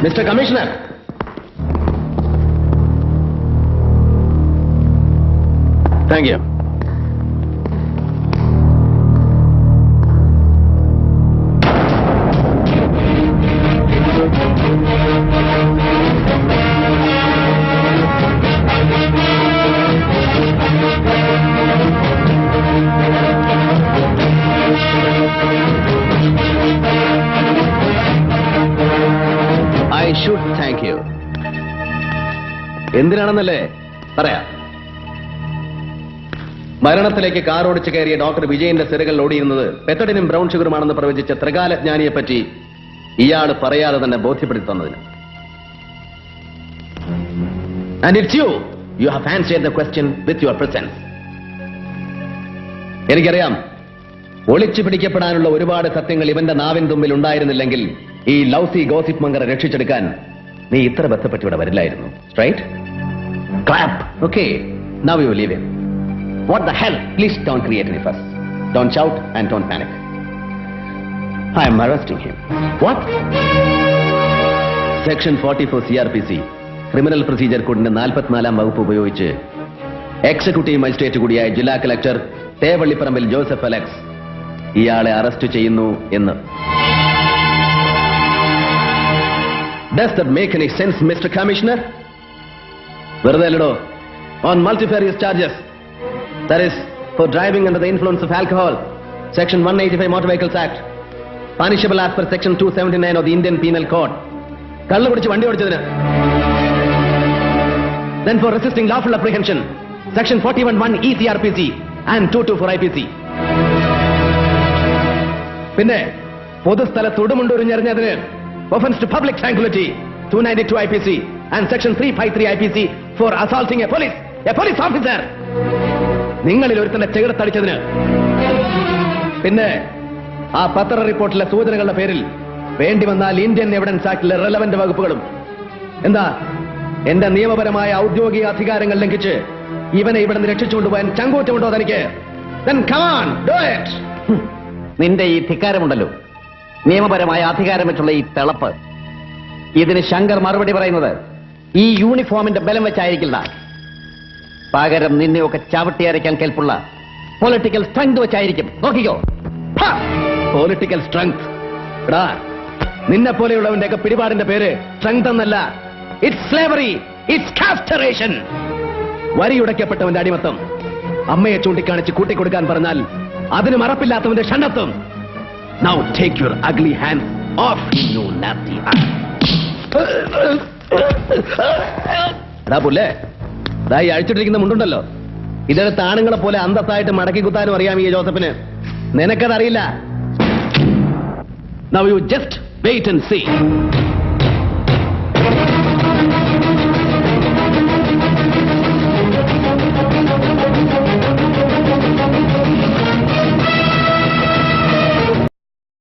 Mr. Commissioner. Thank you. I should thank you. എന്തിനാണെന്നല്ലേ പറയാം. മരണത്തിലേക്ക് car ഓടിച്ചു കയറിയ ഡോക്ടർ വിജയന്റെ സിരകൾ ഓടിയിരുന്നത് പെത്തഡിനും ബ്രൗൺ ഷുഗറുമാണെന്ന് പ്രവചിച്ച ത്രികാലജ്ഞാനിയെപ്പറ്റി ഇയാൾ പറയാതെ തന്നെ ബോധ്യപ്പെടുത്തി തന്നതിന്. And it's you. You have answered the question with your presence. എനിക്കറിയാം, ഒളിച്ചു പിടിക്കപ്പെടാനുള്ള ഒരുപാട് സത്യങ്ങൾ ഇവന്റെ നാവിൻ തുമ്പിൽ ഉണ്ടായിരുന്നില്ലെങ്കിൽ ഈ ലൗസി ഗോസിപ്പ് മങ്കറെ രക്ഷിച്ചെടുക്കാൻ നീ ഇത്ര ബന്ധപ്പെട്ട് ഇവിടെ വരില്ലായിരുന്നു. Right? Clap. Okay, now you leave him. What the hell? Please don't create any fuss. Don't shout and don't panic. I am arresting him. What? Section 44 CRPC, Criminal Procedure Code 44-ാം വകുപ്പ് ഉപയോഗിച്ച് executive magistrate കൂടിയായ ജില്ലാ collector തേവള്ളിപ്പറമ്പിൽ Joseph Alex ഇയാളെ arrest ചെയ്യുന്നു എന്ന്. Does that make any sense, Mr. Commissioner? വെറുതെ അല്ലടോ. On multifarious charges. That is, for driving under the influence of alcohol, Section 185 Motor Vehicles Act, punishable as per Section 279 of the Indian Penal Code. കള്ളു കുടിച്ച് വണ്ടി ഓടിച്ചതിന്. Then for resisting lawful apprehension, Section 41(1) ECRPC and 224 IPC. പിന്നെ പൊതുസ്ഥലത്ത് ഉടുമുണ്ടുരിഞ്ഞെറിഞ്ഞതിന് offense to public tranquility, 292 IPC and Section 353 IPC for assaulting a police officer. നിങ്ങളിൽ ഒരുത്തന്നെ ചെകിടത്തടിച്ചതിന്. പിന്നെ ആ പത്ര റിപ്പോർട്ടിലെ സൂചനകളുടെ പേരിൽ വേണ്ടി വന്നാൽ ഇന്ത്യൻ എവിഡൻസ് ആക്ടിലെ റെലവന്റ് വകുപ്പുകളും. എന്താ, എന്റെ നിയമപരമായ ഔദ്യോഗിക അധികാരങ്ങൾ ലംഘിച്ച് ഇവനെ ഇവിടെ നിന്ന് രക്ഷിച്ചുകൊണ്ടുപോകാൻ ചങ്കൂറ്റമുണ്ടോ തനിക്ക്? Then come on, do it. നിന്റെ ഈ ധിക്കാരമുണ്ടല്ലോ, നിയമപരമായ അധികാരം വെച്ചുള്ള ഈ തിളപ്പ്, ഇതിന് ശങ്കർ മറുപടി പറയുന്നത് ഈ യൂണിഫോമിന്റെ ബലം വെച്ചായിരിക്കില്ല. പകരം നിന്നെയൊക്കെ ചവിട്ടി അരയ്ക്കാൻ കേൾപ്പുള്ള പൊളിറ്റിക്കൽ സ്ട്രെങ്ത് വെച്ചായിരിക്കും. നോക്കിക്കോ. Political strength. നിന്നെ പോലെയുള്ളവന്റെ ഒക്കെ പിടിപാടിന്റെ പേര് സ്ട്രെങ്ത് എന്നല്ല. It's slavery, it's castration. വരിയുടയ്ക്കപ്പെട്ടവന്റെ അടിമത്തം. അമ്മയെ ചൂണ്ടിക്കാണിച്ച് കൂട്ടിക്കൊടുക്കാൻ പറഞ്ഞാൽ അതിന് മറപ്പില്ലാത്തവന്റെ ഷണ്ണത്വം. Now take your ugly hands off, you nasty ass. പുല്ലേ, ഇതായി അഴിച്ചിട്ടിരിക്കുന്ന മുണ്ടുണ്ടല്ലോ, ഇതെടുത്ത് ആണുങ്ങളെ പോലെ അന്തസ്സായിട്ട് മടക്കി കുത്താനും അറിയാം ഈ ജോസഫിന്. നിനക്കതറിയില്ല. Now you just wait and see.